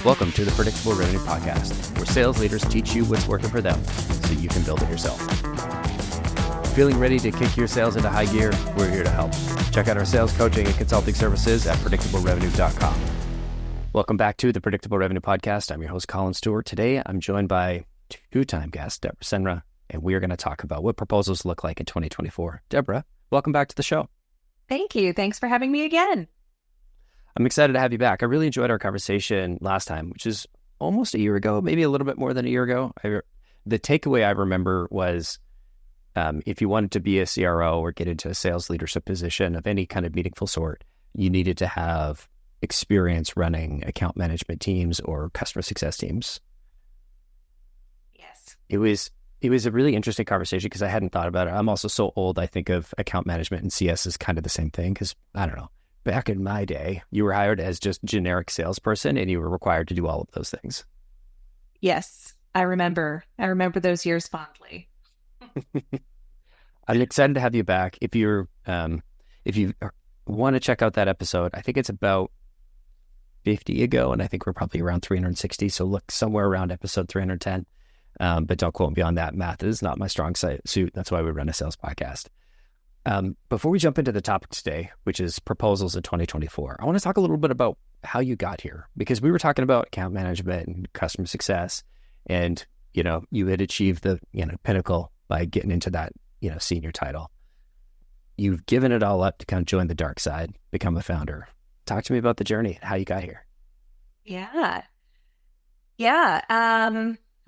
Welcome to the Predictable Revenue Podcast, where sales leaders teach you what's working for them so you can build it yourself. Feeling ready to kick your sales into high gear? We're here to help. Check out our sales coaching and consulting services at predictablerevenue.com. Welcome back to the Predictable Revenue Podcast. I'm your host, Colin Stewart. Today, I'm joined by two-time guest, Debra Senra, and we are going to talk about what proposals look like in 2024. Debra, welcome back to the show. Thank you. Thanks for having me again. I'm excited to have you back. I really enjoyed our conversation last time, which is almost a year ago, maybe a little bit more than a year ago. The takeaway I remember was if you wanted to be a CRO or get into a sales leadership position of any kind of meaningful sort, you needed to have experience running account management teams or customer success teams. Yes. It was a really interesting conversation because I hadn't thought about it. I'm also so old, I think of account management and CS as kind of the same thing because, I don't know, back in my day, you were hired as just generic salesperson and you were required to do all of those things. Yes, I remember those years fondly. I'm excited to have you back. If you want to check out that episode, I think it's about 50 ago, and I think we're probably around 360. So look somewhere around episode 310. But don't quote me on that. Math is not my strong suit. That's why we run a sales podcast. Before we jump into the topic today, which is proposals in 2024, I want to talk a little bit about how you got here, because we were talking about account management and customer success, and you had achieved the pinnacle by getting into that senior title. You've given it all up to kind of join the dark side, become a founder. Talk to me about the journey and how you got here. Yeah.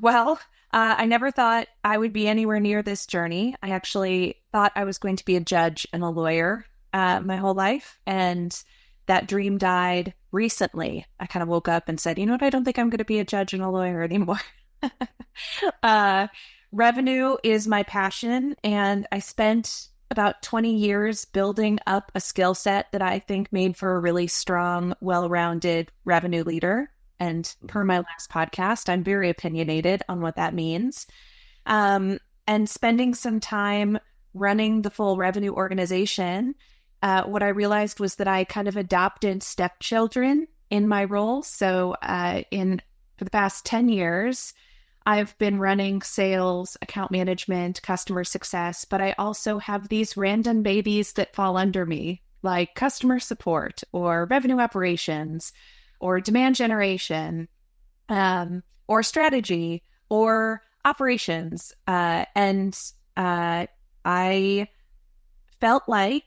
Well, I never thought I would be anywhere near this journey. I actually thought I was going to be a judge and a lawyer my whole life. And that dream died recently. I kind of woke up and said, you know what? I don't think I'm going to be a judge and a lawyer anymore. Revenue is my passion. And I spent about 20 years building up a skill set that I think made for a really strong, well-rounded revenue leader. And per my last podcast, I'm very opinionated on what that means. And spending some time running the full revenue organization, what I realized was that I kind of adopted stepchildren in my role. So for the past 10 years, I've been running sales, account management, customer success, but I also have these random babies that fall under me, like customer support or revenue operations, or demand generation, or strategy, or operations. And I felt like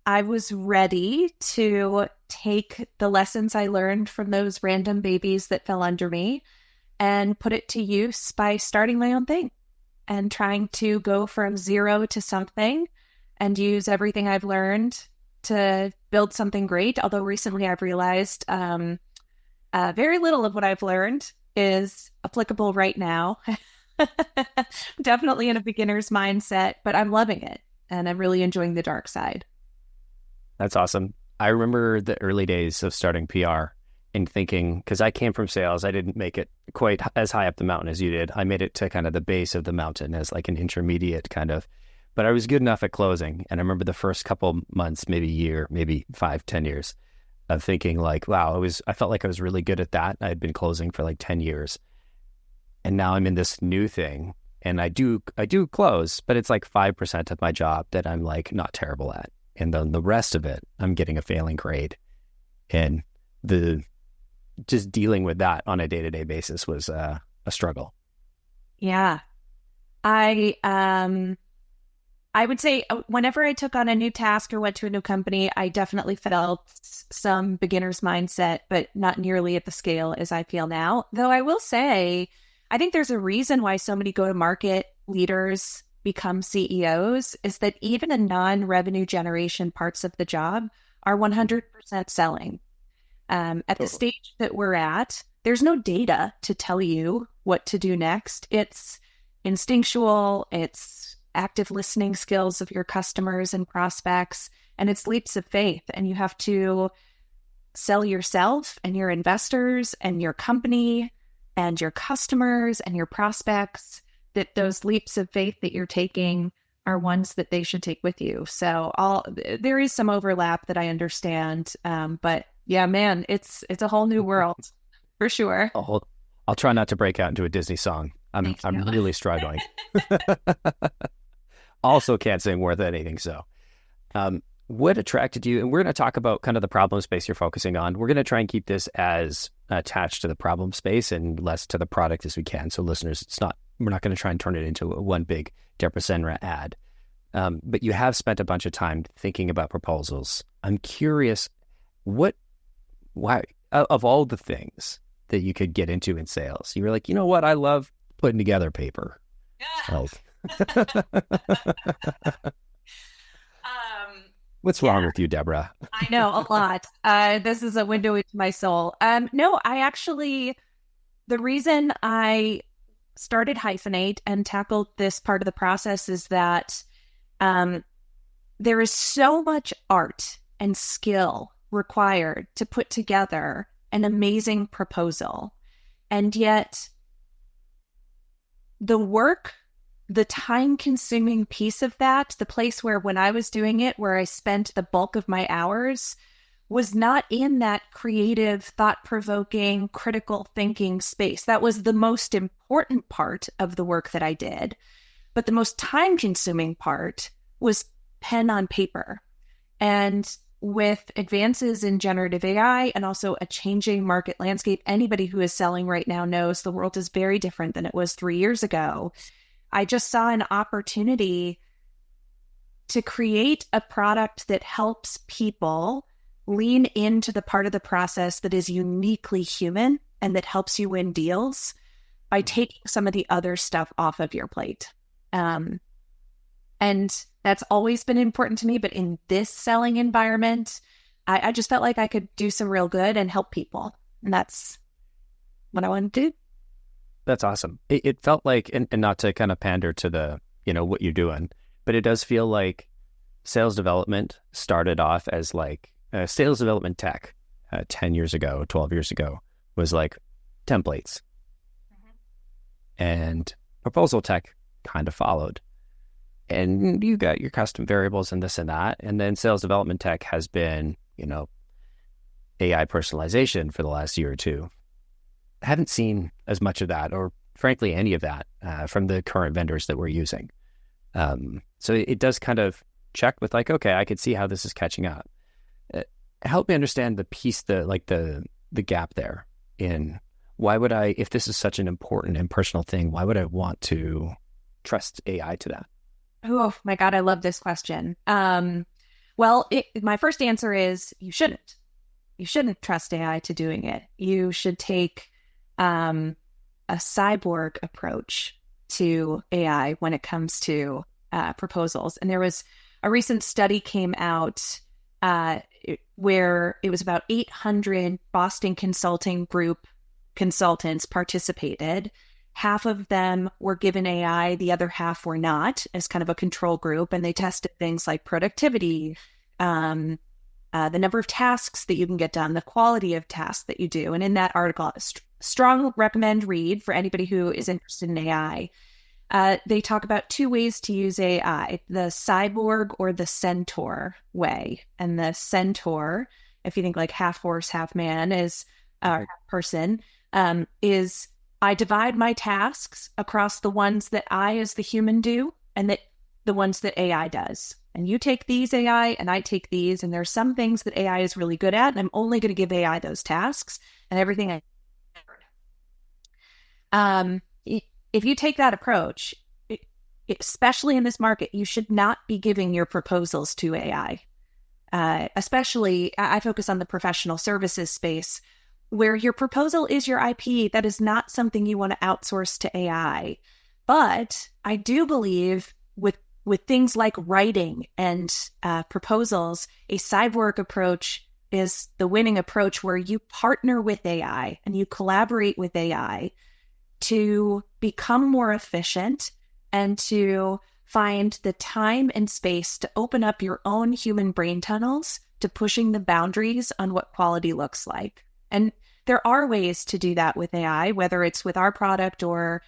I was ready to take the lessons I learned from those random babies that fell under me and put it to use by starting my own thing and trying to go from zero to something and use everything I've learned to build something great. Although recently I've realized very little of what I've learned is applicable right now. Definitely in a beginner's mindset, but I'm loving it and I'm really enjoying the dark side. That's awesome. I remember the early days of starting PR and thinking, because I came from sales, I didn't make it quite as high up the mountain as you did. I made it to kind of the base of the mountain as like an intermediate kind of, but I was good enough at closing. And I remember the first couple months, maybe a year, maybe 5-10 years of thinking like, wow, I felt like I was really good at that. I had been closing for like 10 years. And now I'm in this new thing and I do close, but it's like 5% of my job that I'm like not terrible at. And then the rest of it, I'm getting a failing grade. And just dealing with that on a day-to-day basis was a struggle. Yeah. I would say whenever I took on a new task or went to a new company, I definitely felt some beginner's mindset, but not nearly at the scale as I feel now. Though I will say, I think there's a reason why so many go-to-market leaders become CEOs is that even the non-revenue generation parts of the job are 100% selling. At the stage that we're at, there's no data to tell you what to do next. It's instinctual, it's active listening skills of your customers and prospects, and it's leaps of faith. And you have to sell yourself and your investors and your company and your customers and your prospects that those leaps of faith that you're taking are ones that they should take with you. So there is some overlap that I understand. But yeah, man, it's a whole new world for sure. I'll try not to break out into a Disney song. I'm really struggling. Also can't sing worth anything. So what attracted you? And we're going to talk about kind of the problem space you're focusing on. We're going to try and keep this as attached to the problem space and less to the product as we can. So listeners, we're not going to try and turn it into one big Debra Senra ad. But you have spent a bunch of time thinking about proposals. I'm curious, why, of all the things that you could get into in sales, you were like, you know what? I love putting together paper. What's wrong with you, Debra? I know, a lot. This is a window into my soul. No, the reason I started Hyphenate and tackled this part of the process is that there is so much art and skill required to put together an amazing proposal. And yet the work, the time-consuming piece of that, the place where when I was doing it, where I spent the bulk of my hours, was not in that creative, thought-provoking, critical thinking space. That was the most important part of the work that I did. But the most time-consuming part was pen on paper. And with advances in generative AI and also a changing market landscape, anybody who is selling right now knows the world is very different than it was 3 years ago. I just saw an opportunity to create a product that helps people lean into the part of the process that is uniquely human and that helps you win deals by taking some of the other stuff off of your plate. And that's always been important to me. But in this selling environment, I just felt like I could do some real good and help people. And that's what I want to do. That's awesome. It felt like, and not to kind of pander to the, what you're doing, but it does feel like sales development started off as like sales development tech 10 years ago, 12 years ago was like templates. Mm-hmm. And proposal tech kind of followed. And you got your custom variables and this and that. And then sales development tech has been, AI personalization for the last year or two. I haven't seen as much of that, or frankly, any of that from the current vendors that we're using. So it does kind of check with like, okay, I could see how this is catching up. Help me understand the piece, the gap there in why would I, if this is such an important and personal thing, why would I want to trust AI to that? Oh my God, I love this question. Well, my first answer is you shouldn't. You shouldn't trust AI to doing it. You should take a cyborg approach to AI when it comes to proposals. And there was a recent study came out where it was about 800 Boston Consulting Group consultants participated. Half of them were given AI, the other half were not, as kind of a control group. And they tested things like productivity, the number of tasks that you can get done, the quality of tasks that you do. And in that article, strong recommend read for anybody who is interested in AI. They talk about two ways to use AI, the cyborg or the centaur way. And the centaur, if you think like half horse, half man, is half person, is I divide my tasks across the ones that I as the human do and the ones that AI does. And you take these AI and I take these, and there's some things that AI is really good at, and I'm only going to give AI those tasks and everything if you take that approach, especially in this market, you should not be giving your proposals to AI. Especially, I focus on the professional services space, where your proposal is your IP. That is not something you want to outsource to AI. But I do believe with things like writing and proposals, a cyborg approach is the winning approach, where you partner with AI and you collaborate with AI to become more efficient and to find the time and space to open up your own human brain tunnels to pushing the boundaries on what quality looks like. And there are ways to do that with AI, whether it's with our product or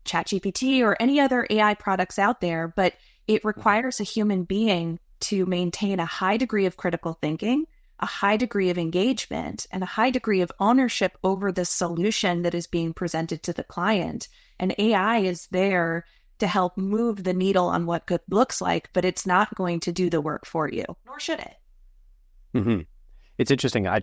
ChatGPT or any other AI products out there. But it requires a human being to maintain a high degree of critical thinking, a high degree of engagement, and a high degree of ownership over the solution that is being presented to the client. And AI is there to help move the needle on what good looks like, but it's not going to do the work for you, nor should it. Mm-hmm. It's interesting. I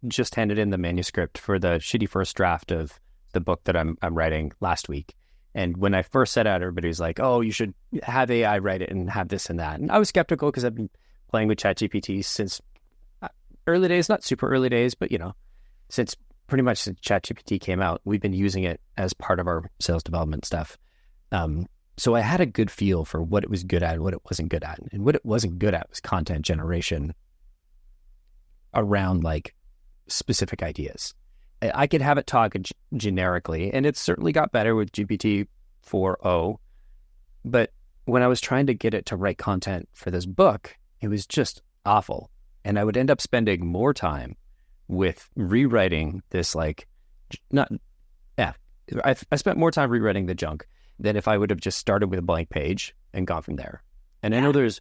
just handed in the manuscript for the shitty first draft of the book that I'm writing last week. And when I first set out, everybody was like, oh, you should have AI write it and have this and that. And I was skeptical because I've been playing with ChatGPT since early days, not super early days, but, since pretty much since ChatGPT came out, we've been using it as part of our sales development stuff. So I had a good feel for what it was good at and what it wasn't good at. And what it wasn't good at was content generation around like specific ideas. I could have it talk generically, and it certainly got better with GPT 4.0. But when I was trying to get it to write content for this book, it was just awful. And I would end up spending more time with rewriting this, I spent more time rewriting the junk than if I would have just started with a blank page and gone from there. And I know there's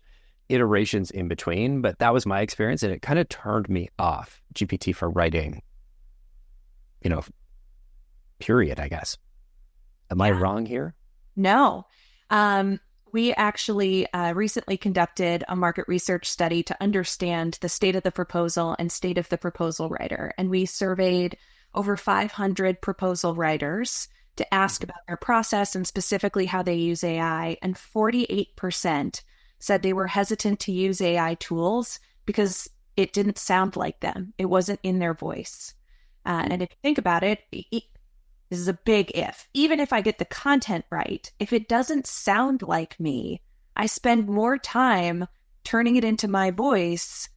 iterations in between, but that was my experience, and it kind of turned me off GPT for writing, period, I guess. Am I wrong here? No. We actually recently conducted a market research study to understand the state of the proposal and state of the proposal writer. And we surveyed over 500 proposal writers to ask about their process and specifically how they use AI. And 48% said they were hesitant to use AI tools because it didn't sound like them. It wasn't in their voice. And if you think about it, this is a big if. Even if I get the content right, if it doesn't sound like me, I spend more time turning it into my voice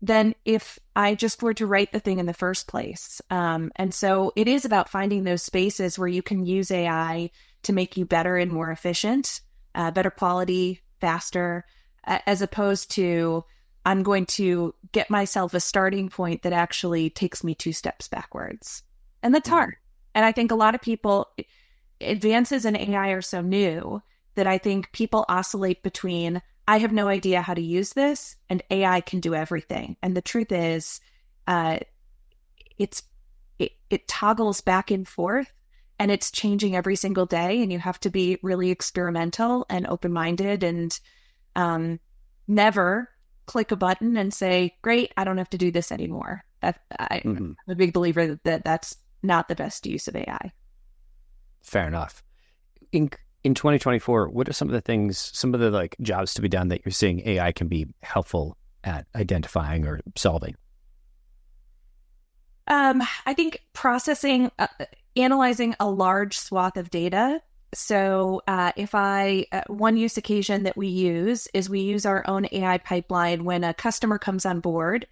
than if I just were to write the thing in the first place. And so it is about finding those spaces where you can use AI to make you better and more efficient, better quality, faster, as opposed to I'm going to get myself a starting point that actually takes me 2 steps backwards. And that's hard. And I think a lot of people, advances in AI are so new that I think people oscillate between, I have no idea how to use this, and AI can do everything. And the truth is, it toggles back and forth, and it's changing every single day. And you have to be really experimental and open-minded, and never click a button and say, great, I don't have to do this anymore. I'm a big believer that that's not the best use of AI. Fair enough. In 2024, what are some of the things, some of the jobs to be done that you're seeing AI can be helpful at identifying or solving? I think processing, analyzing a large swath of data. So one use occasion that we use is we use our own AI pipeline. When a customer comes on board,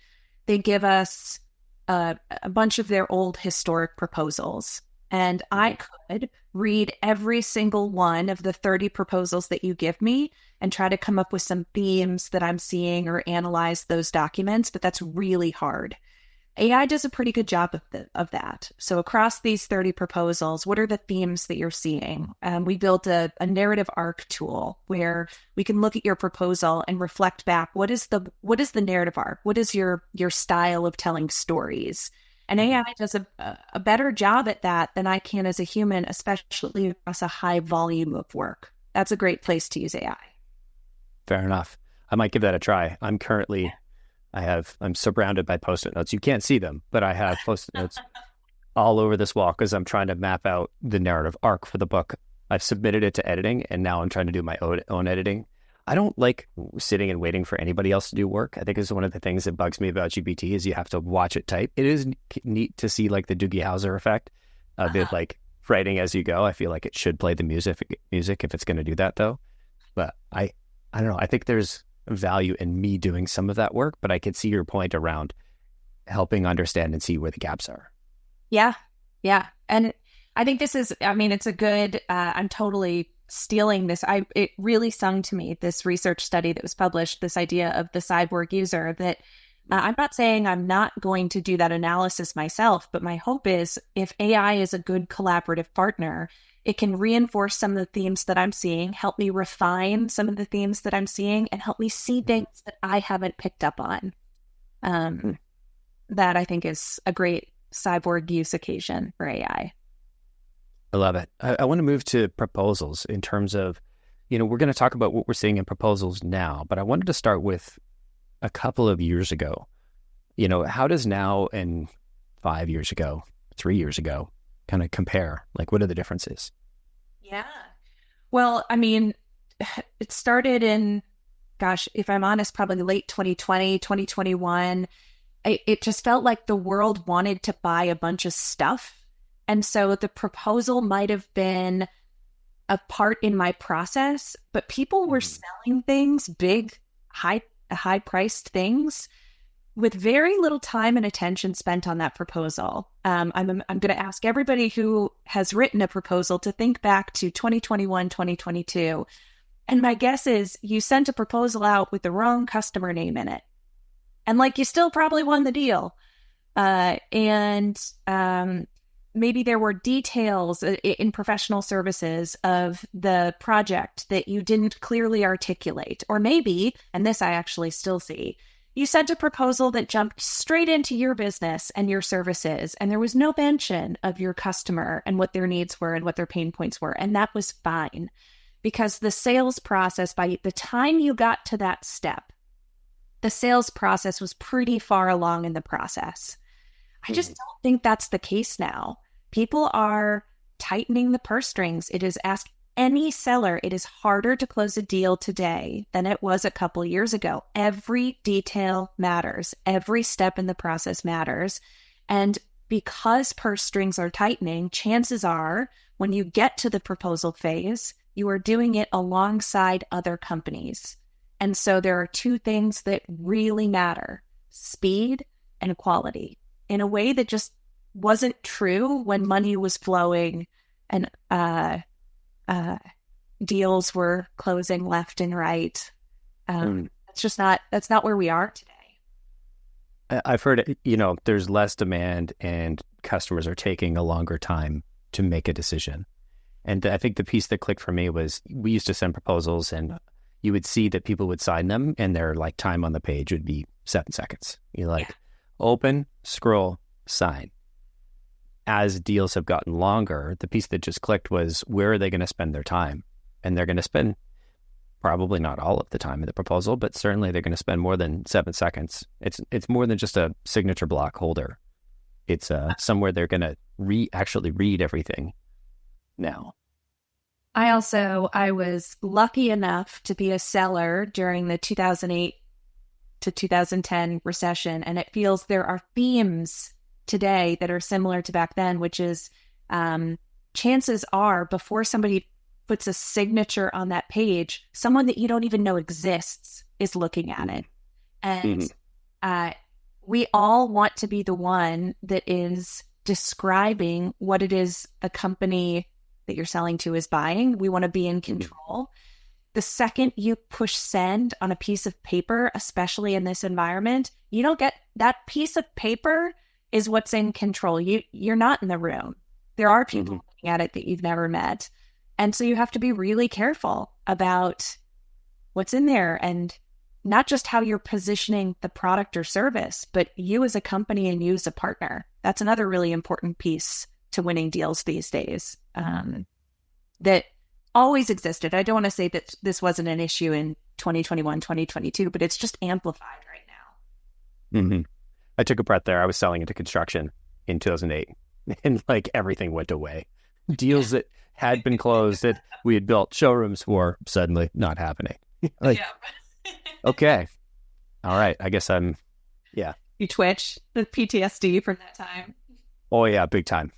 they give us a bunch of their old historic proposals. And I could read every single one of the 30 proposals that you give me and try to come up with some themes that I'm seeing or analyze those documents, but that's really hard. AI does a pretty good job of that. So across these 30 proposals, what are the themes that you're seeing? We built a narrative arc tool where we can look at your proposal and reflect back. What is the narrative arc? What is your style of telling stories? And AI does a better job at that than I can as a human, especially across a high volume of work. That's a great place to use AI. Fair enough. I might give that a try. I'm surrounded by Post-it notes. You can't see them, but I have Post-it notes all over this wall because I'm trying to map out the narrative arc for the book. I've submitted it to editing, and now I'm trying to do my own editing. I don't like sitting and waiting for anybody else to do work. I think it's one of the things that bugs me about GPT is you have to watch it type. It is neat to see the Doogie Howser effect of it writing as you go. I feel like it should play the music if it's going to do that though. But I don't know. I think there's value in me doing some of that work, but I could see your point around helping understand and see where the gaps are. Yeah. And I think this is, it's a good, I'm totally stealing this. It really sung to me, this research study that was published, this idea of the cyborg user, that I'm not saying I'm not going to do that analysis myself, but my hope is if AI is a good collaborative partner, It can reinforce some of the themes that I'm seeing, help me refine some of the themes that I'm seeing, and help me see things that I haven't picked up on. That I think is a great cyborg use occasion for AI. I love it. I want to move to proposals in terms of, we're going to talk about what we're seeing in proposals now, but I wanted to start with a couple of years ago. How does now and 5 years ago, 3 years ago kind of compare? Like, what are the differences? Yeah. Well, I mean, it started in, gosh, if I'm honest, probably late 2020, 2021. It just felt like the world wanted to buy a bunch of stuff. And so the proposal might have been a part in my process, but people were selling things, big, high-priced things, with very little time and attention spent on that proposal. I'm going to ask everybody who has written a proposal to think back to 2021, 2022. And my guess is you sent a proposal out with the wrong customer name in it. And you still probably won the deal. Maybe there were details in professional services of the project that you didn't clearly articulate. Or maybe, and this I actually still see, you sent a proposal that jumped straight into your business and your services, and there was no mention of your customer and what their needs were and what their pain points were. And that was fine, because the sales process, by the time you got to that step, the sales process was pretty far along in the process. I just don't think that's the case now. People are tightening the purse strings. It is, ask any seller, it is harder to close a deal today than it was a couple years ago. Every detail matters. Every step in the process matters. And because purse strings are tightening, chances are when you get to the proposal phase, you are doing it alongside other companies. And so there are two things that really matter: speed and quality, in a way that just wasn't true when money was flowing and deals were closing left and right. That's not where we are today. I've heard, there's less demand and customers are taking a longer time to make a decision. And I think the piece that clicked for me was, we used to send proposals and you would see that people would sign them and their time on the page would be 7 seconds. Open, scroll, sign. As deals have gotten longer, the piece that just clicked was, where are they going to spend their time? And they're going to spend probably not all of the time in the proposal, but certainly they're going to spend more than 7 seconds. It's more than just a signature block holder. It's somewhere they're going to actually read everything now. I was lucky enough to be a seller during the 2008 to 2010 recession. And it feels there are themes today that are similar to back then, which is chances are, before somebody puts a signature on that page, someone that you don't even know exists is looking at it. And we all want to be the one that is describing what it is a company that you're selling to is buying. We want to be in control. The second you push send on a piece of paper, especially in this environment, you don't get that piece of paper is what's in control. You're not in the room. There are people looking at it that you've never met. And so you have to be really careful about what's in there, and not just how you're positioning the product or service, but you as a company and you as a partner. That's another really important piece to winning deals these days, that always existed. I don't want to say that this wasn't an issue in 2021, 2022, but it's just amplified right now. I took a breath there. I was selling into construction in 2008 and everything went away. Deals that had been closed, that we had built showrooms for, suddenly not happening. Okay. All right. I guess You twitch, the PTSD from that time. Oh yeah. Big time.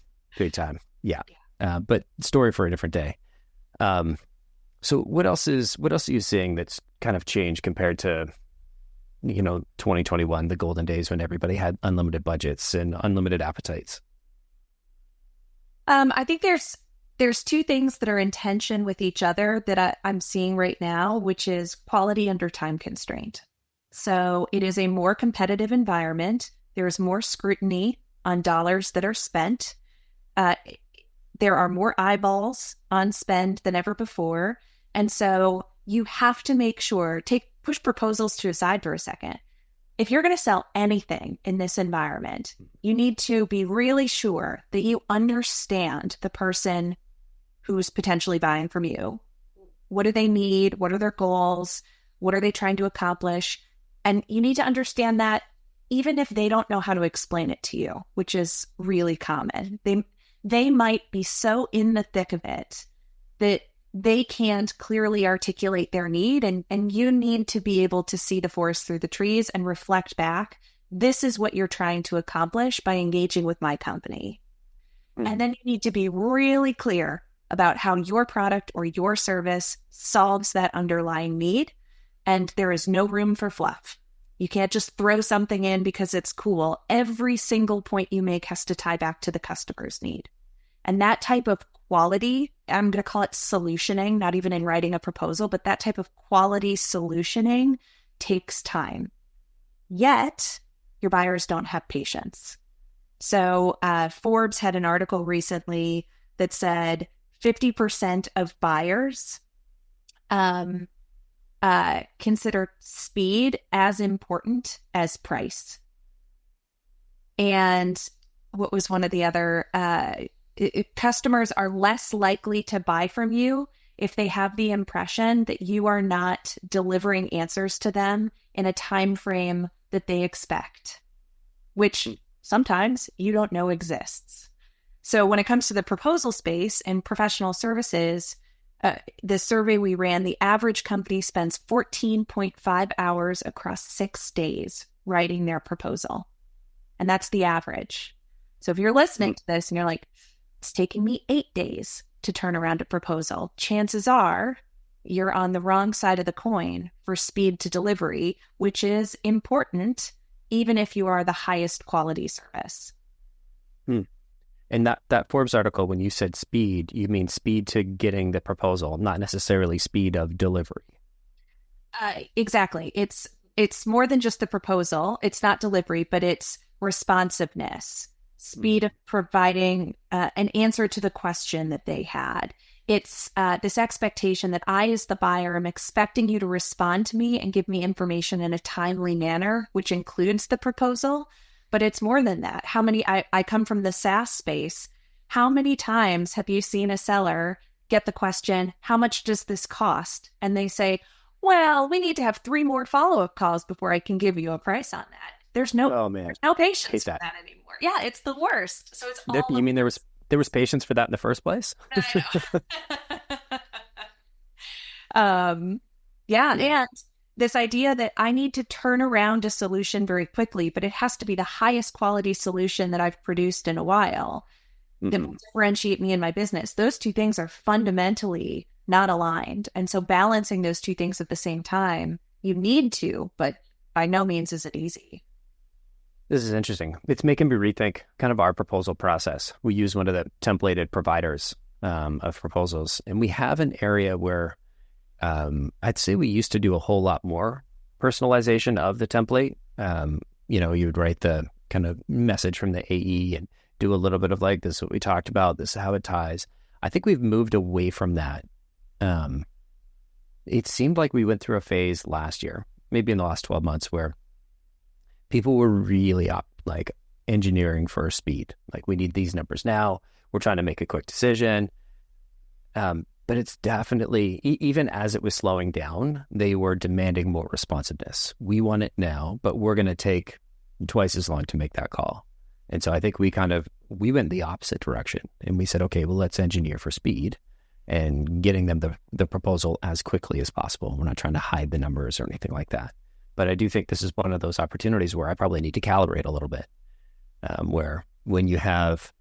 Yeah. But story for a different day. So what else are you seeing that's kind of changed compared to, 2021, the golden days when everybody had unlimited budgets and unlimited appetites? I think there's two things that are in tension with each other that I'm seeing right now, which is quality under time constraint. So it is a more competitive environment. There's more scrutiny on dollars that are spent. there are more eyeballs on spend than ever before. And so you have to make sure, push proposals to a side for a second. If you're going to sell anything in this environment, you need to be really sure that you understand the person who's potentially buying from you. What do they need? What are their goals? What are they trying to accomplish? And you need to understand that even if they don't know how to explain it to you, which is really common. They might be so in the thick of it that they can't clearly articulate their need, and you need to be able to see the forest through the trees and reflect back. This is what you're trying to accomplish by engaging with my company. And then you need to be really clear about how your product or your service solves that underlying need. And there is no room for fluff. You can't just throw something in because it's cool. Every single point you make has to tie back to the customer's need. And that type of quality, I'm going to call it solutioning, not even in writing a proposal, but that type of quality solutioning takes time. Yet, your buyers don't have patience. So Forbes had an article recently that said 50% of buyers consider speed as important as price. And what was one of the other... customers are less likely to buy from you if they have the impression that you are not delivering answers to them in a time frame that they expect, which sometimes you don't know exists. So when it comes to the proposal space and professional services, the survey we ran, the average company spends 14.5 hours across 6 days writing their proposal. And that's the average. So if you're listening to this and you're like, it's taking me 8 days to turn around a proposal, chances are you're on the wrong side of the coin for speed to delivery, which is important even if you are the highest quality service. And that Forbes article, when you said speed, you mean speed to getting the proposal, not necessarily speed of delivery. Exactly. It's more than just the proposal. It's not delivery, but it's responsiveness. Speed of providing an answer to the question that they had. It's this expectation that I, as the buyer, am expecting you to respond to me and give me information in a timely manner, which includes the proposal. But it's more than that. I come from the SaaS space. How many times have you seen a seller get the question, how much does this cost? And they say, well, we need to have 3 more follow-up calls before I can give you a price on that. There's no patience for that anymore. Yeah, it's the worst. So it's all... You mean there was patience for that in the first place? Yeah, and this idea that I need to turn around a solution very quickly, but it has to be the highest quality solution that I've produced in a while that will differentiate me in my business. Those two things are fundamentally not aligned. And so balancing those two things at the same time, you need to, but by no means is it easy. This is interesting. It's making me rethink kind of our proposal process. We use one of the templated providers of proposals, and we have an area where I'd say we used to do a whole lot more personalization of the template. You would write the kind of message from the AE and do a little bit of like, this is what we talked about, this is how it ties. I think we've moved away from that. It seemed like we went through a phase last year, maybe in the last 12 months, where people were really like engineering for speed. Like, we need these numbers now. We're trying to make a quick decision. But it's definitely, even as it was slowing down, they were demanding more responsiveness. We want it now, but we're going to take twice as long to make that call. And so I think we went the opposite direction, and we said, okay, well, let's engineer for speed and getting them the proposal as quickly as possible. We're not trying to hide the numbers or anything like that. But I do think this is one of those opportunities where I probably need to calibrate a little bit, where when you have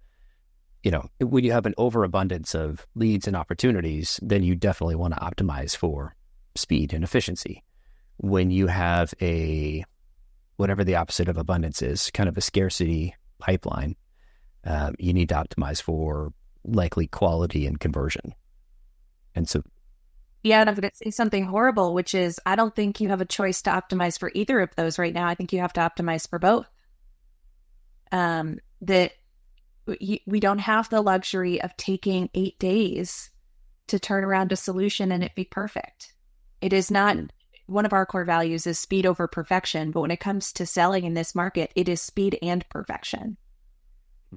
an overabundance of leads and opportunities, then you definitely want to optimize for speed and efficiency. When you have whatever the opposite of abundance is, kind of a scarcity pipeline, you need to optimize for likely quality and conversion. And so, yeah, and I'm going to say something horrible, which is I don't think you have a choice to optimize for either of those right now. I think you have to optimize for both. That we don't have the luxury of taking 8 days to turn around a solution and it be perfect. It is not, one of our core values is speed over perfection, but when it comes to selling in this market, it is speed and perfection.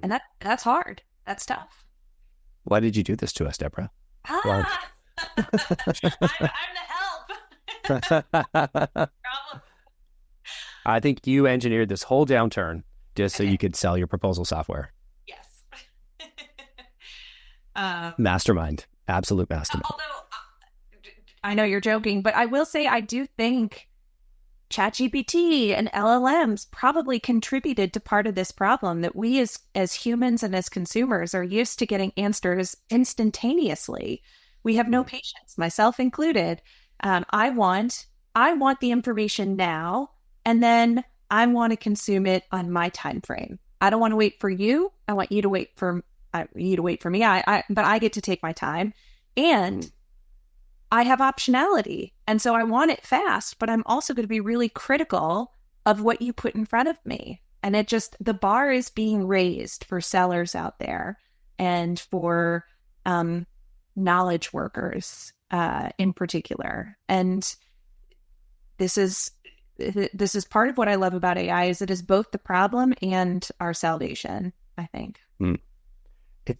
And that's hard. That's tough. Why did you do this to us, Debra? I'm the help. I think you engineered this whole downturn just so you could sell your proposal software. Yes. Mastermind. Absolute mastermind. Although I know you're joking, but I will say I do think ChatGPT and LLMs probably contributed to part of this problem, that we as humans and as consumers are used to getting answers instantaneously. We have no patience, myself included. I want the information now, and then I want to consume it on my time frame. I don't want to wait for you. I want you to wait for me. But I get to take my time, and I have optionality. And so I want it fast, but I'm also going to be really critical of what you put in front of me. And the bar is being raised for sellers out there and for knowledge workers in particular. And this is part of what I love about AI, is it is both the problem and our salvation, I think.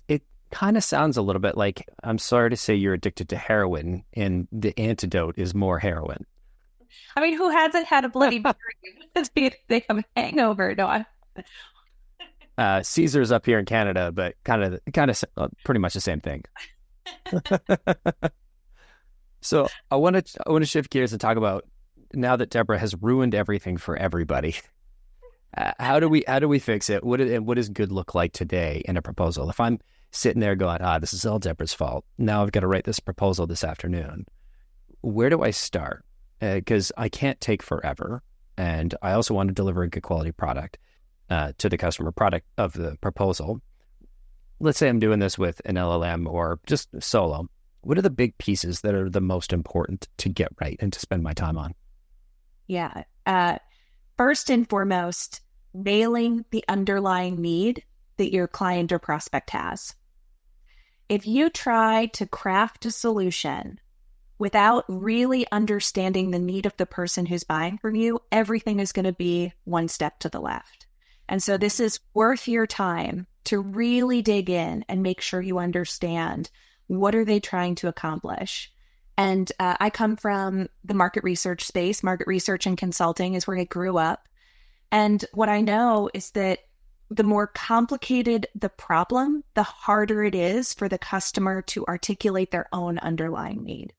It kind of sounds a little bit like, I'm sorry to say you're addicted to heroin and the antidote is more heroin. I mean, who hasn't had a bloody Mary? They have a hangover. No, Caesar's up here in Canada, but kind of pretty much the same thing. So I want to shift gears and talk about, now that Debra has ruined everything for everybody, how do we fix it? What does good look like today in a proposal? If I'm sitting there going, this is all Debra's fault, now I've got to write this proposal this afternoon, where do I start? Because I can't take forever, and I also want to deliver a good quality product to the customer, product of the proposal. Let's say I'm doing this with an LLM or just solo. What are the big pieces that are the most important to get right and to spend my time on? Yeah. First and foremost, nailing the underlying need that your client or prospect has. If you try to craft a solution without really understanding the need of the person who's buying from you, everything is going to be one step to the left. And so this is worth your time to really dig in and make sure you understand, what are they trying to accomplish? And I come from the market research space. Market research and consulting is where I grew up. And what I know is that the more complicated the problem, the harder it is for the customer to articulate their own underlying need,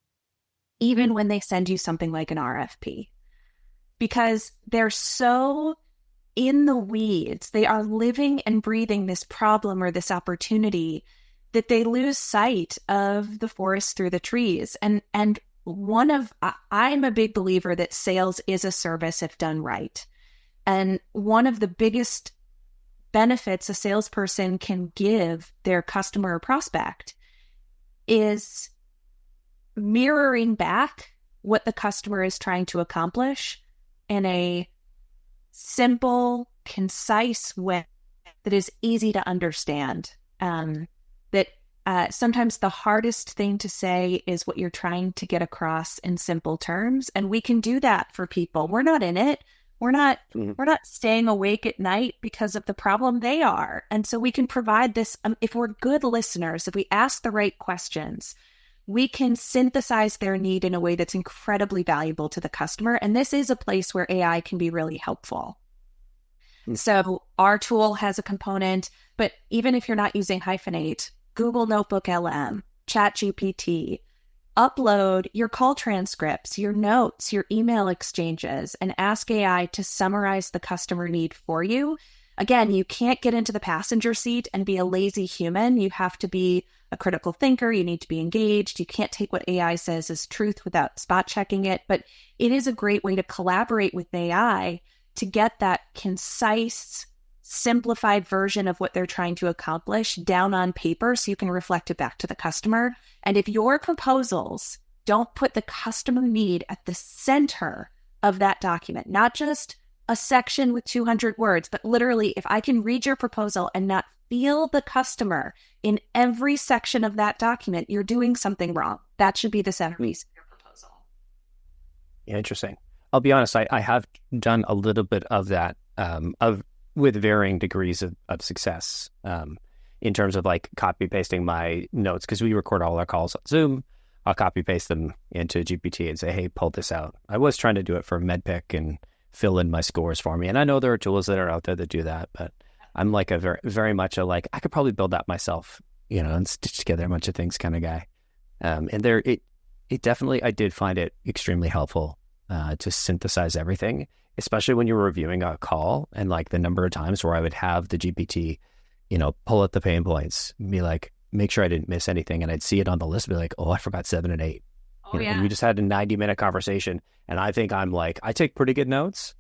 even when they send you something like an RFP, because they're so in the weeds. They are living and breathing this problem or this opportunity that they lose sight of the forest through the trees. And I'm a big believer that sales is a service if done right. And one of the biggest benefits a salesperson can give their customer or prospect is mirroring back what the customer is trying to accomplish in a simple, concise way that is easy to understand. Sometimes the hardest thing to say is what you're trying to get across in simple terms. And we can do that for people. We're not in it. We're not staying awake at night because of the problem they are. And so we can provide this, if we're good listeners, if we ask the right questions, we can synthesize their need in a way that's incredibly valuable to the customer. And this is a place where AI can be really helpful. So our tool has a component, but even if you're not using Hyphenate, Google Notebook LM, ChatGPT, upload your call transcripts, your notes, your email exchanges, and ask AI to summarize the customer need for you. Again, you can't get into the passenger seat and be a lazy human. You have to be a critical thinker. You need to be engaged. You can't take what AI says as truth without spot checking it. But it is a great way to collaborate with AI to get that concise, simplified version of what they're trying to accomplish down on paper so you can reflect it back to the customer. And if your proposals don't put the customer need at the center of that document, not just a section with 200 words, but literally, if I can read your proposal and not feel the customer in every section of that document, you're doing something wrong. That should be the centerpiece of your proposal. Yeah, interesting. I'll be honest, I have done a little bit of that with varying degrees of success in terms of like copy pasting my notes, because we record all our calls on Zoom. I'll copy paste them into GPT and say, hey, pull this out. I was trying to do it for MedPick and fill in my scores for me. And I know there are tools that are out there that do that, but I'm like a very, very much a like, I could probably build that myself, and stitch together a bunch of things kind of guy. And it definitely, I did find it extremely helpful to synthesize everything, especially when you were reviewing a call, and like the number of times where I would have the GPT, pull out the pain points, be like, make sure I didn't miss anything. And I'd see it on the list, be like, oh, I forgot 7 and 8. Oh, yeah. And we just had a 90-minute conversation. And I think I'm like, I take pretty good notes.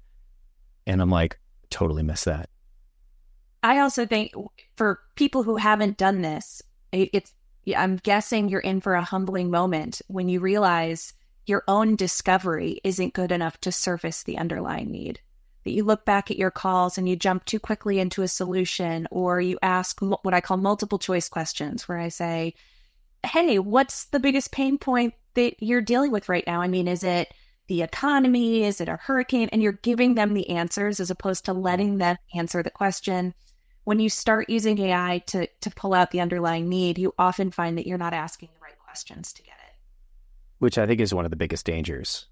And I'm like, totally missed that. I also think for people who haven't done this, I'm guessing you're in for a humbling moment when you realize your own discovery isn't good enough to surface the underlying need. That you look back at your calls and you jump too quickly into a solution, or you ask what I call multiple choice questions, where I say, hey, what's the biggest pain point that you're dealing with right now? I mean, is it the economy? Is it a hurricane? And you're giving them the answers as opposed to letting them answer the question. When you start using AI to pull out the underlying need, you often find that you're not asking the right questions to get it. Which I think is one of the biggest dangers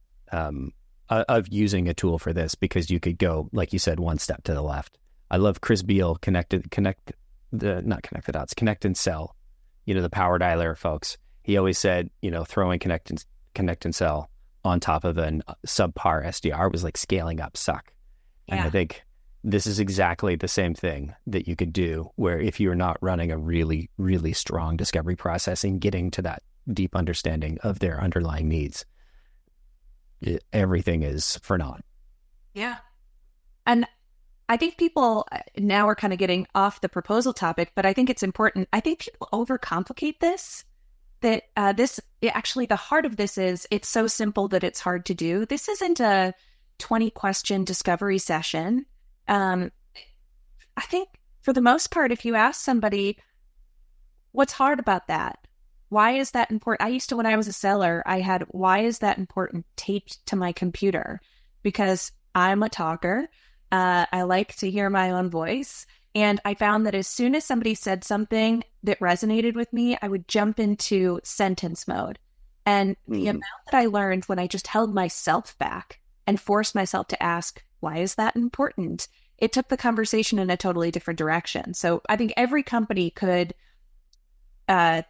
of using a tool for this, because you could go, like you said, one step to the left. I love Chris Beal, Connect and Sell, the power dialer folks. He always said, throwing Connect and Sell on top of an subpar SDR was like scaling up suck. And Yeah. I think this is exactly the same thing that you could do, where if you're not running a really, really strong discovery process and getting to that deep understanding of their underlying needs, everything is for naught. Yeah. And I think people now are kind of getting off the proposal topic, but I think it's important. I think people overcomplicate this, that actually the heart of this is it's so simple that it's hard to do. This isn't a 20-question discovery session. I think for the most part, if you ask somebody, what's hard about that? Why is that important? I used to, when I was a seller, I had, why is that important taped to my computer? Because I'm a talker. I like to hear my own voice. And I found that as soon as somebody said something that resonated with me, I would jump into sentence mode. And the amount that I learned when I just held myself back and forced myself to ask, why is that important? It took the conversation in a totally different direction. So I think every company could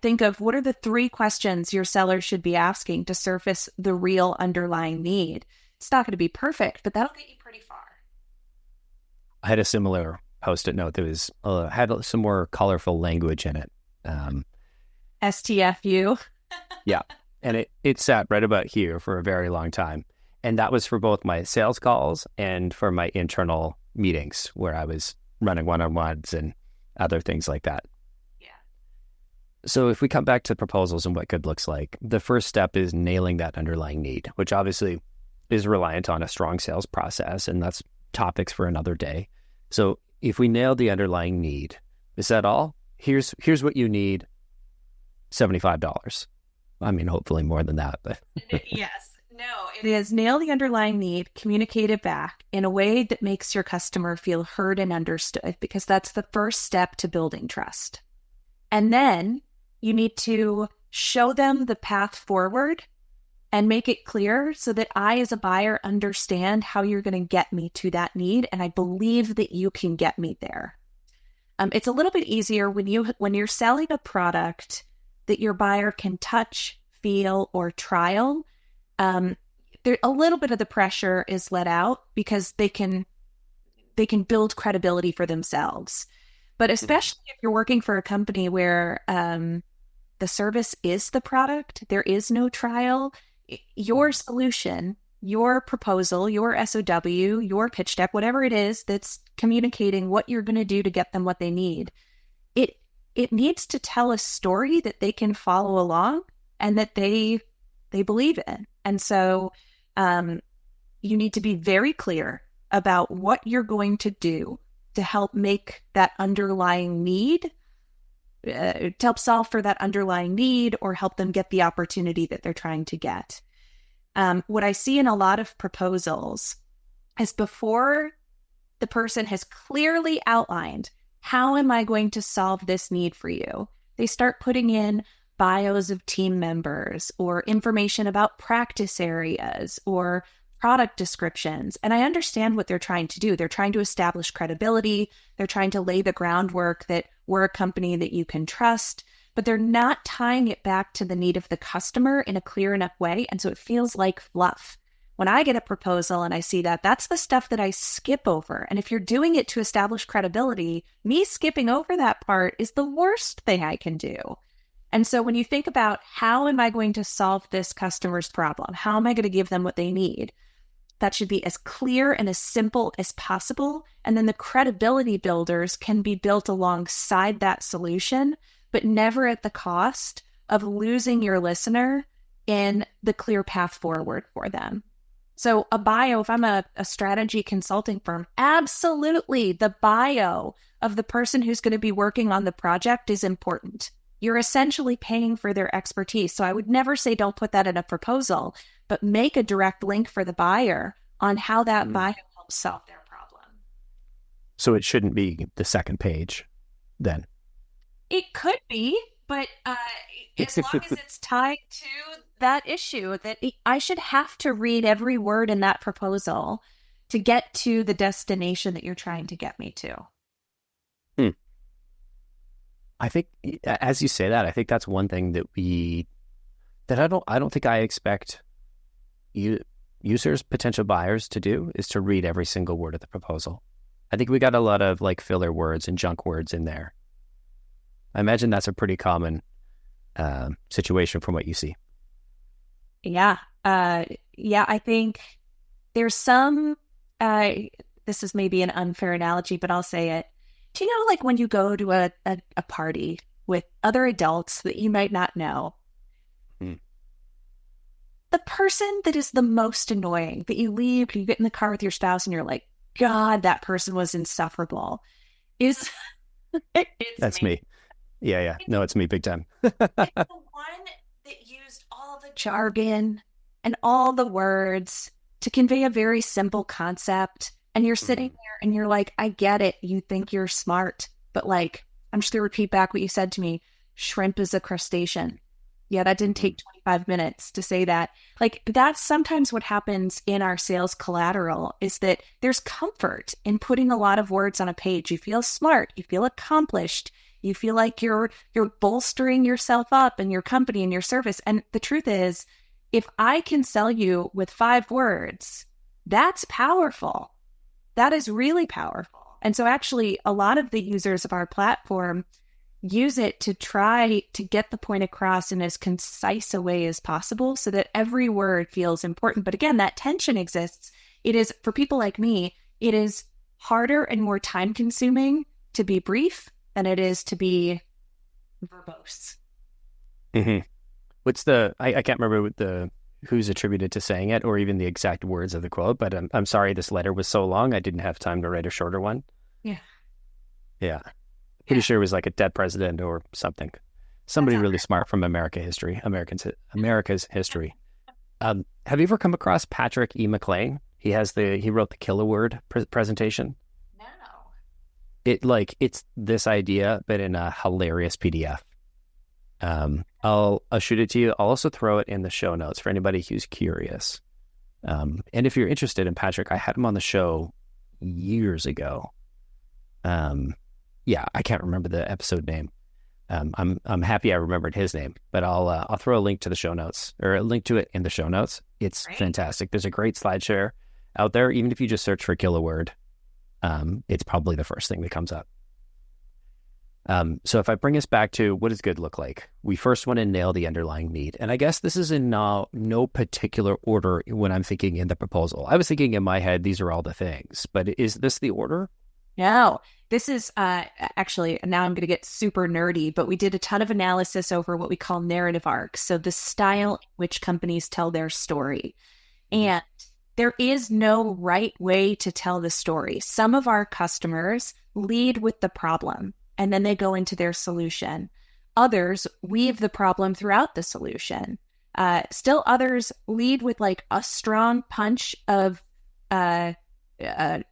think of, what are the 3 questions your seller should be asking to surface the real underlying need? It's not going to be perfect, but that'll get you pretty far. I had a similar Post-it note that was had some more colorful language in it. STFU. Yeah. And it sat right about here for a very long time. And that was for both my sales calls and for my internal meetings where I was running one-on-ones and other things like that. Yeah. So if we come back to proposals and what good looks like, the first step is nailing that underlying need, which obviously is reliant on a strong sales process. And that's topics for another day. So if we nail the underlying need, is that all? Here's what you need, $75. I mean, hopefully more than that, but Yes. No, it is nail the underlying need, communicate it back in a way that makes your customer feel heard and understood, because that's the first step to building trust. And then you need to show them the path forward and make it clear so that I, as a buyer, understand how you're going to get me to that need. And I believe that you can get me there. It's a little bit easier when you're selling a product that your buyer can touch, feel, or trial. There, a little bit of the pressure is let out because they can build credibility for themselves. But especially if you're working for a company where the service is the product, there is no trial, your solution, your proposal, your SOW, your pitch deck, whatever it is that's communicating what you're going to do to get them what they need, it needs to tell a story that they can follow along and that they believe in. And so you need to be very clear about what you're going to do to help make that underlying need, to help solve for that underlying need or help them get the opportunity that they're trying to get. What I see in a lot of proposals is before the person has clearly outlined, how am I going to solve this need for you? They start putting in bios of team members or information about practice areas or product descriptions. And I understand what they're trying to do. They're trying to establish credibility. They're trying to lay the groundwork that we're a company that you can trust, but they're not tying it back to the need of the customer in a clear enough way. And so it feels like fluff. When I get a proposal and I see that, that's the stuff that I skip over. And if you're doing it to establish credibility, me skipping over that part is the worst thing I can do. And so when you think about how am I going to solve this customer's problem? How am I going to give them what they need? That should be as clear and as simple as possible. And then the credibility builders can be built alongside that solution, but never at the cost of losing your listener in the clear path forward for them. So a bio, if I'm a strategy consulting firm, absolutely the bio of the person who's going to be working on the project is important. You're essentially paying for their expertise. So I would never say don't put that in a proposal, but make a direct link for the buyer on how that bio helps solve their problem. So it shouldn't be the second page then? It could be, but as long as it's tied to that issue, that I should have to read every word in that proposal to get to the destination that you're trying to get me to. I think, as you say that, I think that's one thing that I don't think I expect users, potential buyers to do, is to read every single word of the proposal. I think we got a lot of like filler words and junk words in there. I imagine that's a pretty common situation from what you see. Yeah. I think there's some, this is maybe an unfair analogy, but I'll say it. Do you know, like when you go to a party with other adults that you might not know, the person that is the most annoying that you leave, you get in the car with your spouse and you're like, God, that person was insufferable, is That's me. Yeah. No, it's me big time. It's the one that used all the jargon and all the words to convey a very simple concept. And you're sitting there and you're like, I get it. You think you're smart, but like, I'm just going to repeat back what you said to me. Shrimp is a crustacean. Yeah, that didn't take 25 minutes to say that. Like, that's sometimes what happens in our sales collateral, is that there's comfort in putting a lot of words on a page. You feel smart. You feel accomplished. You feel like you're bolstering yourself up and your company and your service. And the truth is, if I can sell you with 5 words, that's powerful. That is really powerful. And so actually, a lot of the users of our platform use it to try to get the point across in as concise a way as possible so that every word feels important. But again, that tension exists. It is, for people like me, it is harder and more time consuming to be brief than it is to be verbose. Mm-hmm. What's I can't remember who's attributed to saying it or even the exact words of the quote, but I'm sorry this letter was so long. I didn't have time to write a shorter one. Yeah. Pretty sure it was like a dead president or something. Somebody really smart from America's history. Have you ever come across Patrick E. McLean? He wrote the Killer Word presentation. No. It's this idea, but in a hilarious PDF. I'll shoot it to you. I'll also throw it in the show notes for anybody who's curious. And if you're interested in Patrick, I had him on the show years ago. I can't remember the episode name. I'm happy I remembered his name, but I'll throw a link to the show notes, or a link to it in the show notes. It's fantastic. There's a great slide share out there. Even if you just search for Killer Word, it's probably the first thing that comes up. So if I bring us back to what does good look like, we first want to nail the underlying need. And I guess this is in no particular order when I'm thinking in the proposal. I was thinking in my head, these are all the things, but is this the order? No, this is actually, now I'm going to get super nerdy, but we did a ton of analysis over what we call narrative arcs. So the style in which companies tell their story. And there is no right way to tell the story. Some of our customers lead with the problem and then they go into their solution. Others weave the problem throughout the solution. Still others lead with like a strong punch of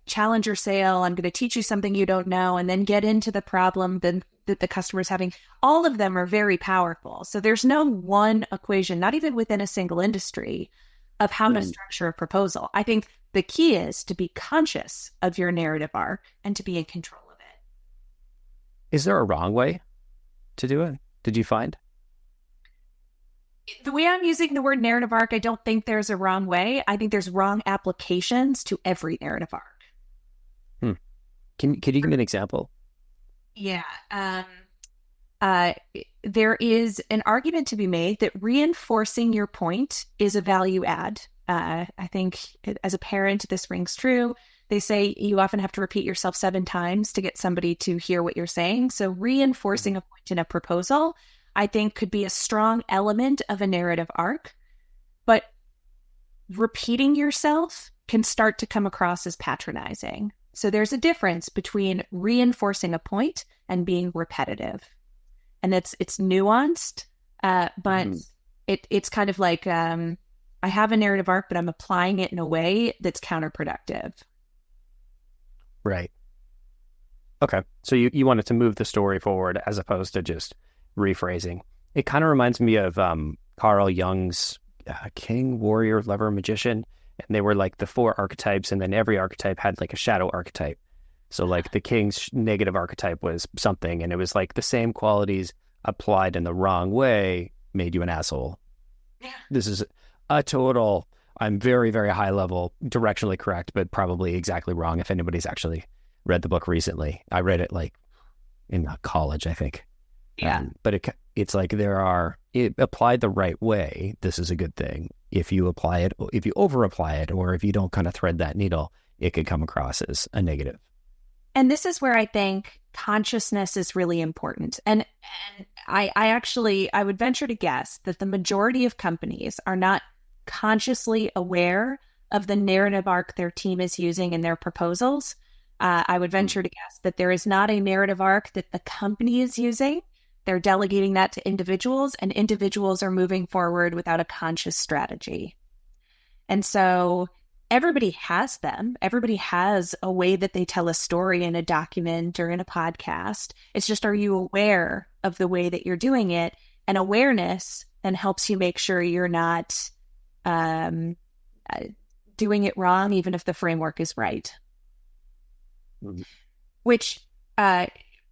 challenger sale. I'm going to teach you something you don't know, and then get into the problem that the customer is having. All of them are very powerful. So there's no one equation, not even within a single industry, of how to structure a proposal. I think the key is to be conscious of your narrative arc and to be in control of it. Is there a wrong way to do it? Did you find? The way I'm using the word narrative arc, I don't think there's a wrong way. I think there's wrong applications to every narrative arc. Can you give me an example? Yeah. There is an argument to be made that reinforcing your point is a value add. I think as a parent, this rings true. They say you often have to repeat yourself 7 times to get somebody to hear what you're saying. So reinforcing a point in a proposal, I think, could be a strong element of a narrative arc. But repeating yourself can start to come across as patronizing. So there's a difference between reinforcing a point and being repetitive. And it's nuanced, but it's kind of like I have a narrative arc, but I'm applying it in a way that's counterproductive. Right. Okay. So you wanted to move the story forward as opposed to just rephrasing. It kind of reminds me of Carl Jung's King, Warrior, Lover, Magician. And they were like the 4 archetypes, and then every archetype had like a shadow archetype. So like the king's negative archetype was something, and it was like the same qualities applied in the wrong way made you an asshole. Yeah. This is a total, I'm very, very high level, directionally correct, but probably exactly wrong if anybody's actually read the book recently. I read it like in college, I think. Yeah. But it's like it applied the right way, this is a good thing. If you apply it, if you over apply it, or if you don't kind of thread that needle, it could come across as a negative. And this is where I think consciousness is really important. And I would venture to guess that the majority of companies are not consciously aware of the narrative arc their team is using in their proposals. I would venture to guess that there is not a narrative arc that the company is using. They're delegating that to individuals, and individuals are moving forward without a conscious strategy. And so everybody has them. Everybody has a way that they tell a story in a document or in a podcast. It's just, are you aware of the way that you're doing it? And awareness then helps you make sure you're not doing it wrong, even if the framework is right. Mm-hmm. Which,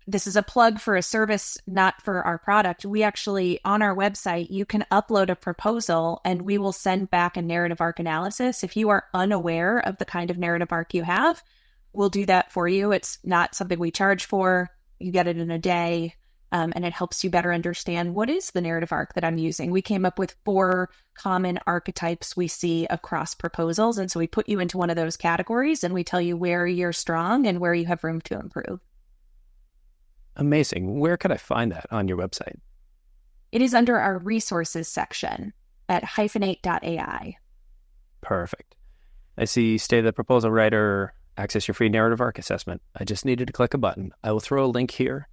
this is a plug for a service, not for our product. We actually, on our website, you can upload a proposal and we will send back a narrative arc analysis. If you are unaware of the kind of narrative arc you have, we'll do that for you. It's not something we charge for. You get it in a day, and it helps you better understand what is the narrative arc that I'm using. We came up with 4 common archetypes we see across proposals. And so we put you into one of those categories and we tell you where you're strong and where you have room to improve. Amazing. Where could I find that on your website? It is under our resources section at hyphenate.ai. Perfect. I see State of the Proposal Writer, access your free narrative arc assessment. I just needed to click a button. I will throw a link here.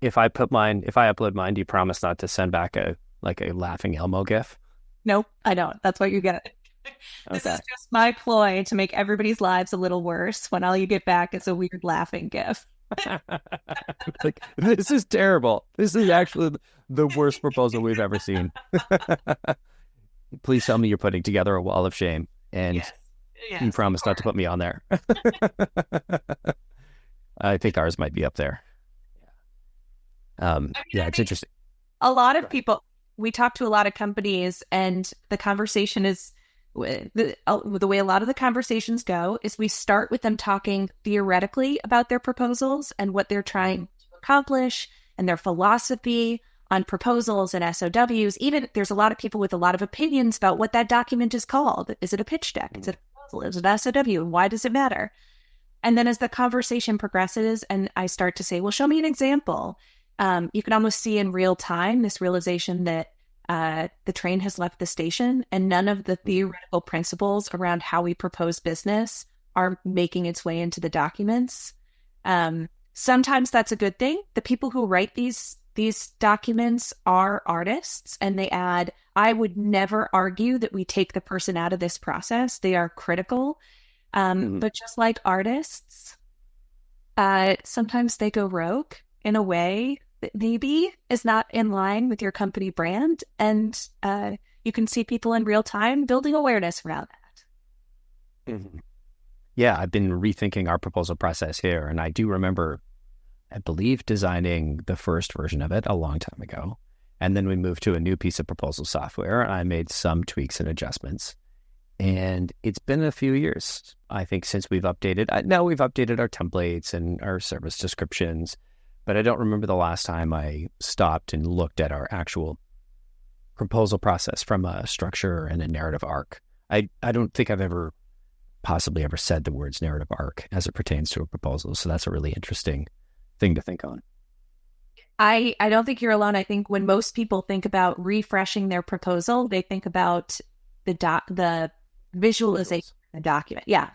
If I upload mine, do you promise not to send back a laughing Elmo gif? Nope, I don't. That's what you get. This is just my ploy to make everybody's lives a little worse when all you get back is a weird laughing gif. Like, this is terrible. This is actually the worst proposal we've ever seen. Please tell me you're putting together a wall of shame, and yes, you promise not to put me on there. I think ours might be up there. It's interesting. A lot of people, we talk to a lot of companies, and the conversation is the way a lot of the conversations go is we start with them talking theoretically about their proposals and what they're trying to accomplish and their philosophy on proposals and SOWs. Even there's a lot of people with a lot of opinions about what that document is called. Is it a pitch deck? Is it a proposal? Is it an SOW? And why does it matter? And then as the conversation progresses and I start to say, well, show me an example. You can almost see in real time this realization that the train has left the station and none of the theoretical principles around how we propose business are making its way into the documents. Sometimes that's a good thing. The people who write these documents are artists, and they add, I would never argue that we take the person out of this process. They are critical. But just like artists, sometimes they go rogue in a way that maybe is not in line with your company brand. And you can see people in real time building awareness around that. Yeah, I've been rethinking our proposal process here. And I do remember, I believe, designing the first version of it a long time ago. And then we moved to a new piece of proposal software. And I made some tweaks and adjustments. And it's been a few years, I think, since we've updated. Now we've updated our templates and our service descriptions. But I don't remember the last time I stopped and looked at our actual proposal process from a structure and a narrative arc. I don't think I've possibly ever said the words narrative arc as it pertains to a proposal. So that's a really interesting thing to think on. I don't think you're alone. I think when most people think about refreshing their proposal, they think about the visualization of the document. Yeah.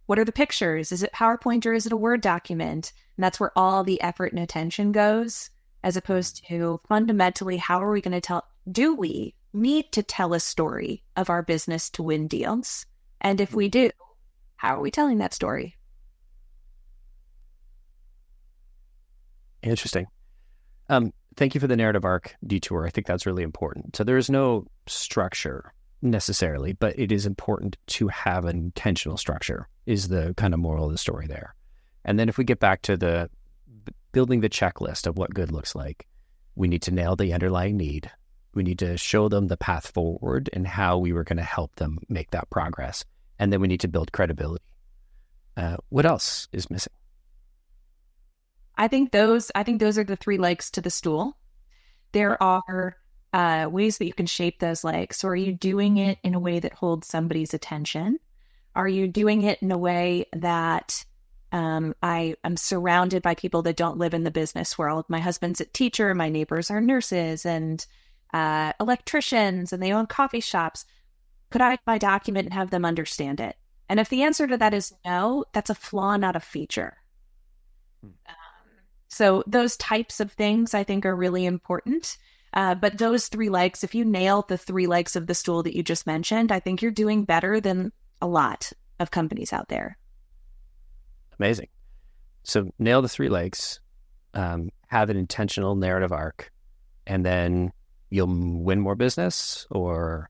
What are the pictures? Is it PowerPoint or is it a Word document? And that's where all the effort and attention goes, as opposed to fundamentally, how are we going to do we need to tell a story of our business to win deals? And if we do, how are we telling that story? Interesting. Thank you for the narrative arc detour. I think that's really important. So there is no structure necessarily, but it is important to have an intentional structure is the kind of moral of the story there. And then if we get back to the building the checklist of what good looks like, we need to nail the underlying need. We need to show them the path forward and how we were going to help them make that progress. And then we need to build credibility. What else is missing? I think those are the three legs to the stool. There are ways that you can shape those legs. So are you doing it in a way that holds somebody's attention? Are you doing it in a way that I am surrounded by people that don't live in the business world? My husband's a teacher, my neighbors are nurses and electricians, and they own coffee shops. Could I write my document and have them understand it? And if the answer to that is no, that's a flaw, not a feature. So those types of things I think are really important. But those three legs, if you nail the three legs of the stool that you just mentioned, I think you're doing better than a lot of companies out there. Amazing. So nail the three legs, have an intentional narrative arc, and then you'll win more business or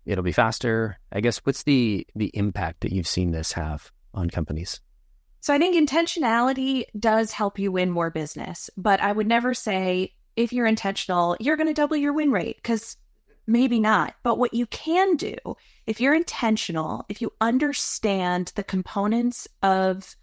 it'll be faster. I guess, what's the impact that you've seen this have on companies? So I think intentionality does help you win more business, but I would never say if you're intentional, you're going to double your win rate, because maybe not. But what you can do, if you're intentional, if you understand the components of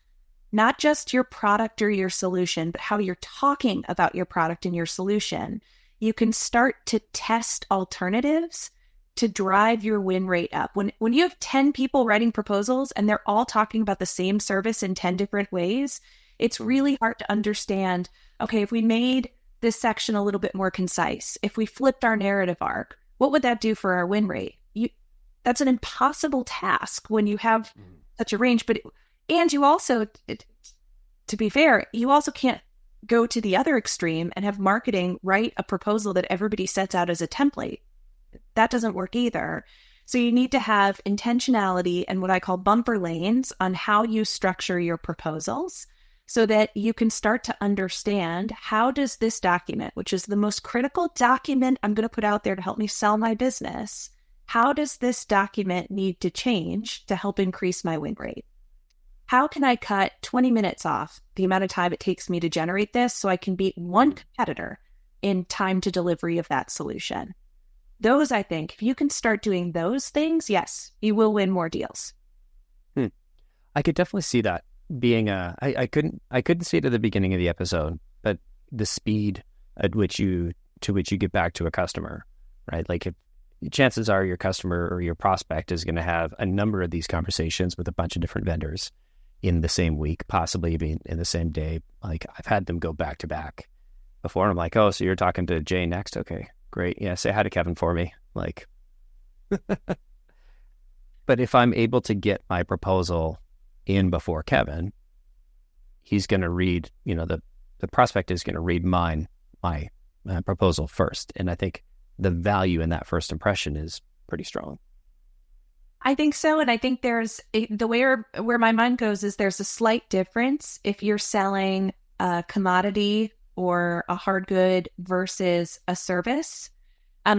not just your product or your solution, but how you're talking about your product and your solution, you can start to test alternatives to drive your win rate up. When you have 10 people writing proposals and they're all talking about the same service in 10 different ways, it's really hard to understand, okay, if we made this section a little bit more concise, if we flipped our narrative arc, what would that do for our win rate? That's an impossible task when you have such a range. And you also, to be fair, you also can't go to the other extreme and have marketing write a proposal that everybody sets out as a template. That doesn't work either. So you need to have intentionality and what I call bumper lanes on how you structure your proposals so that you can start to understand, how does this document, which is the most critical document I'm going to put out there to help me sell my business, how does this document need to change to help increase my win rate? How can I cut 20 minutes off the amount of time it takes me to generate this so I can beat one competitor in time to delivery of that solution? Those, I think, if you can start doing those things, yes, you will win more deals. I could definitely see that being I couldn't see it at the beginning of the episode, but the speed at which you get back to a customer, right? Like, if chances are your customer or your prospect is going to have a number of these conversations with a bunch of different vendors in the same week, possibly even in the same day. Like, I've had them go back to back before, and I'm like, oh, so you're talking to Jay next? Okay, great. Yeah, say hi to Kevin for me. Like, but if I'm able to get my proposal in before Kevin, he's going to read, the prospect is going to read my proposal first. And I think the value in that first impression is pretty strong. I think so. And I think the way where my mind goes is there's a slight difference if you're selling a commodity or a hard good versus a service.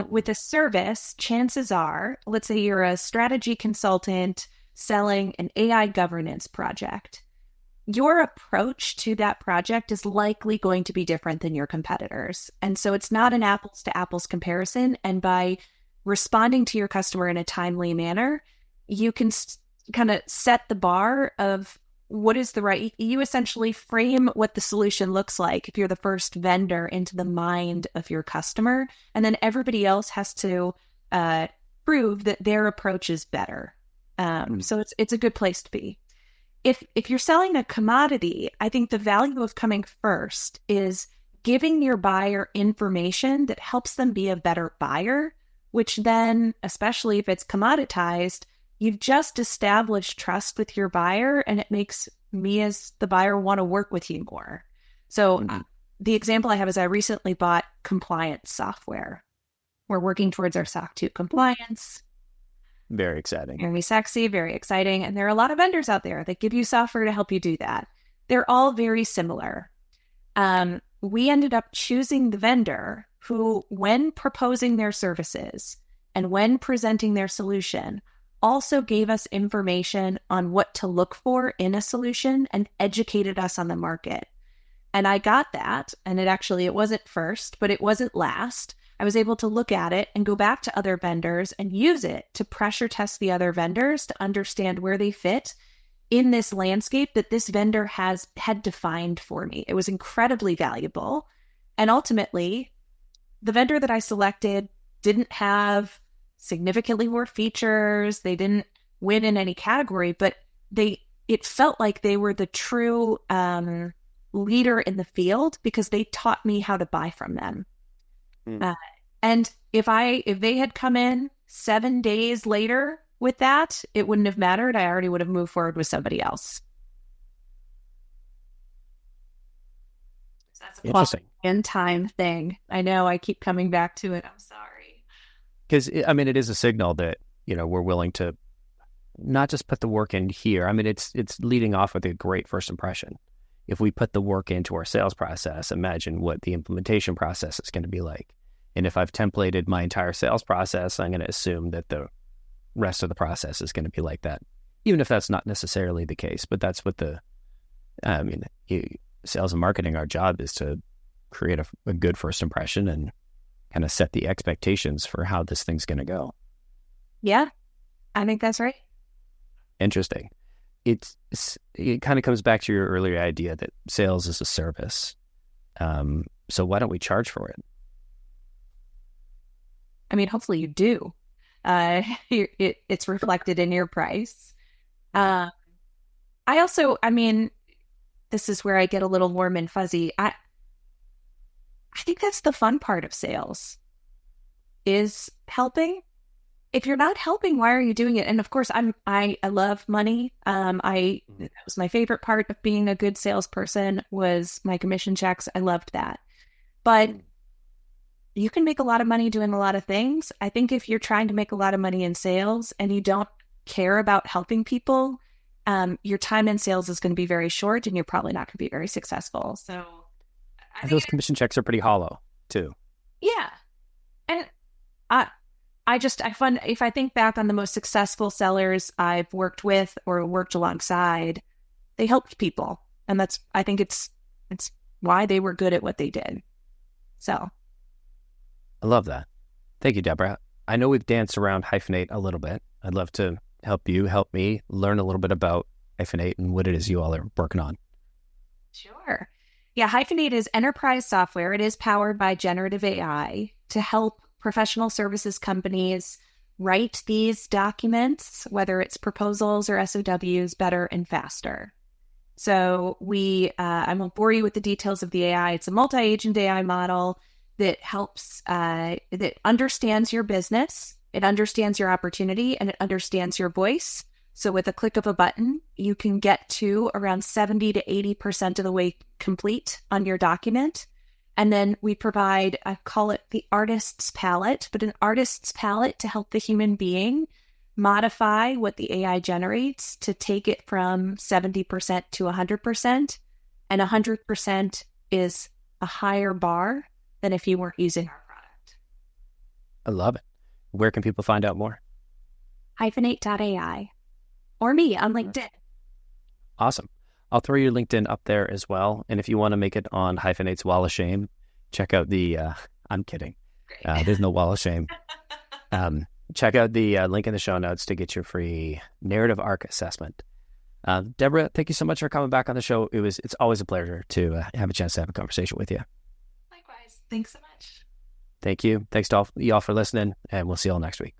With a service, chances are, let's say you're a strategy consultant selling an AI governance project. Your approach to that project is likely going to be different than your competitors. And so it's not an apples to apples comparison. And by responding to your customer in a timely manner, you can kind of set the bar of what is the right, you essentially frame what the solution looks like if you're the first vendor into the mind of your customer. And then everybody else has to prove that their approach is better. So it's a good place to be. If you're selling a commodity, I think the value of coming first is giving your buyer information that helps them be a better buyer, which then, especially if it's commoditized, you've just established trust with your buyer, and it makes me as the buyer want to work with you more. So the example I have is I recently bought compliance software. We're working towards our SOC 2 compliance. Very exciting. Very sexy, very exciting. And there are a lot of vendors out there that give you software to help you do that. They're all very similar. We ended up choosing the vendor who, when proposing their services and when presenting their solution, also gave us information on what to look for in a solution and educated us on the market. And I got that. And it wasn't first, but it wasn't last. I was able to look at it and go back to other vendors and use it to pressure test the other vendors to understand where they fit in this landscape that this vendor had defined for me. It was incredibly valuable. And ultimately, the vendor that I selected didn't have significantly more features. They didn't win in any category, but it felt like they were the true leader in the field because they taught me how to buy from them. And if they had come in 7 days later with that, it wouldn't have mattered. I already would have moved forward with somebody else. So that's a interesting in time thing. I know I keep coming back to it. I'm sorry. Because, it is a signal that, we're willing to not just put the work in here. It's leading off with a great first impression. If we put the work into our sales process, imagine what the implementation process is going to be like. And if I've templated my entire sales process, I'm going to assume that the rest of the process is going to be like that, even if that's not necessarily the case. But that's what sales and marketing, our job is to create a good first impression and kind of set the expectations for how this thing's going to go. Yeah, I think that's right. Interesting. It kind of comes back to your earlier idea that sales is a service. So why don't we charge for it? Hopefully you do. It's reflected in your price. I also, this is where I get a little warm and fuzzy. I think that's the fun part of sales, is helping. If you're not helping, why are you doing it? And of course, I love money. That was my favorite part of being a good salesperson, was my commission checks. I loved that. But you can make a lot of money doing a lot of things. I think if you're trying to make a lot of money in sales and you don't care about helping people, your time in sales is going to be very short and you're probably not going to be very successful. So those commission checks are pretty hollow too. Yeah. And if I think back on the most successful sellers I've worked with or worked alongside, they helped people. And I think it's why they were good at what they did. So I love that. Thank you, Debra. I know we've danced around Hyphenate a little bit. I'd love to help me learn a little bit about Hyphenate and what it is you all are working on. Sure. Yeah, Hyphenate is enterprise software. It is powered by generative AI to help professional services companies write these documents, whether it's proposals or SOWs, better and faster. So I won't bore you with the details of the AI. It's a multi-agent AI model that helps, that understands your business, it understands your opportunity, and it understands your voice. So with a click of a button, you can get to around 70 to 80% of the way complete on your document. And then we provide, I call it the artist's palette, but an artist's palette to help the human being modify what the AI generates to take it from 70% to 100%. And 100% is a higher bar than if you weren't using our product. I love it. Where can people find out more? Hyphenate.ai or me on LinkedIn. Awesome. I'll throw your LinkedIn up there as well. And if you want to make it on Hyphenate's Wall of Shame, check out the, I'm kidding. There's no Wall of Shame. Check out the link in the show notes to get your free narrative arc assessment. Debra, thank you so much for coming back on the show. It's always a pleasure to have a chance to have a conversation with you. Likewise. Thanks so much. Thank you. Thanks to all y'all for listening, and we'll see you all next week.